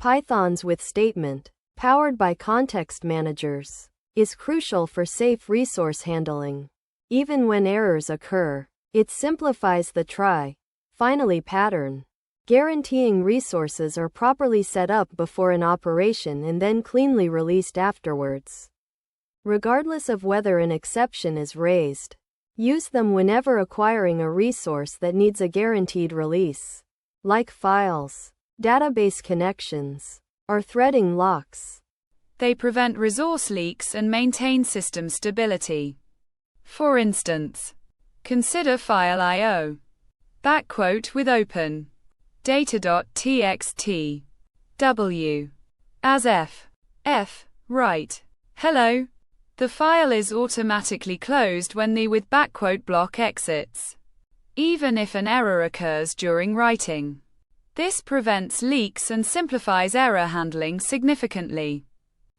Python's with statement, powered by context managers, is crucial for safe resource handling. Even when errors occur, it simplifies the try, finally pattern, guaranteeing resources are properly set up before an operation and then cleanly released afterwards. Regardless of whether an exception is raised, use them whenever acquiring a resource that needs a guaranteed release, like files, database connections, or threading locks. They prevent resource leaks and maintain system stability. For instance, consider file I/O. With open data.txt w as f write hello. The file is automatically closed when the with block exits, even if an error occurs during writing. This prevents leaks and simplifies error handling significantly.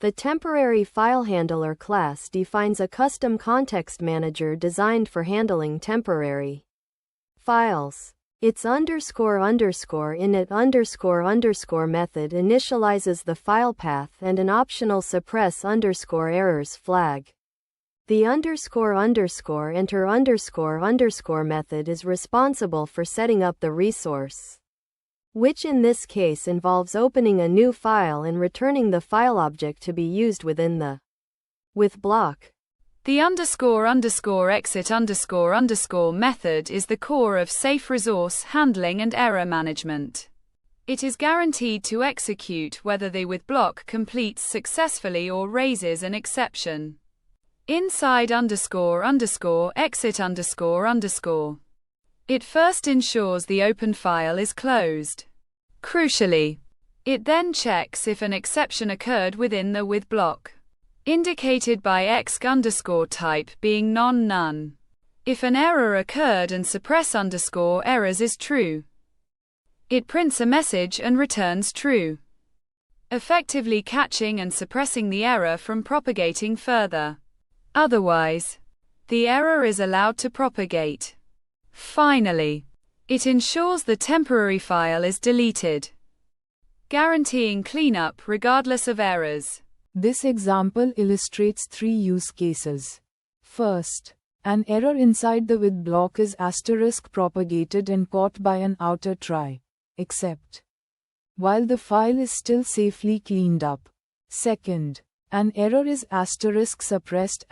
The temporary file handler class defines a custom context manager designed for handling temporary files. Its __init___ method initializes the file path and an optional suppress_errors flag. The __enter__ method is responsible for setting up the resource, which in this case involves opening a new file and returning the file object to be used within the with block. The __exit__ method is the core of safe resource handling and error management. It is guaranteed to execute whether the with block completes successfully or raises an exception. Inside __exit__. It first ensures the open file is closed. Crucially, it then checks if an exception occurred within the with block, indicated by $_type being none. If an error occurred and suppress_errors is true, it prints a message and returns true, effectively catching and suppressing the error from propagating further. Otherwise, the error is allowed to propagate. Finally, it ensures the temporary file is deleted, guaranteeing cleanup regardless of errors. This example illustrates 3 use cases. First, an error inside the with block is * propagated and caught by an outer try, except, while the file is still safely cleaned up. Second, an error is * suppressed *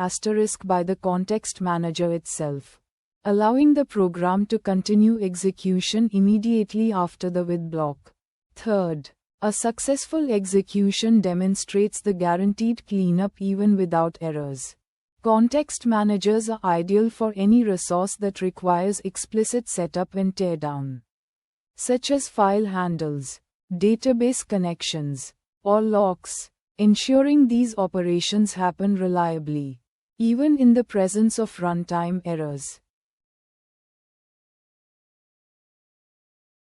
by the context manager itself, allowing the program to continue execution immediately after the with block. Third, a successful execution demonstrates the guaranteed cleanup even without errors. Context managers are ideal for any resource that requires explicit setup and teardown, such as file handles, database connections, or locks, ensuring these operations happen reliably, even in the presence of runtime errors.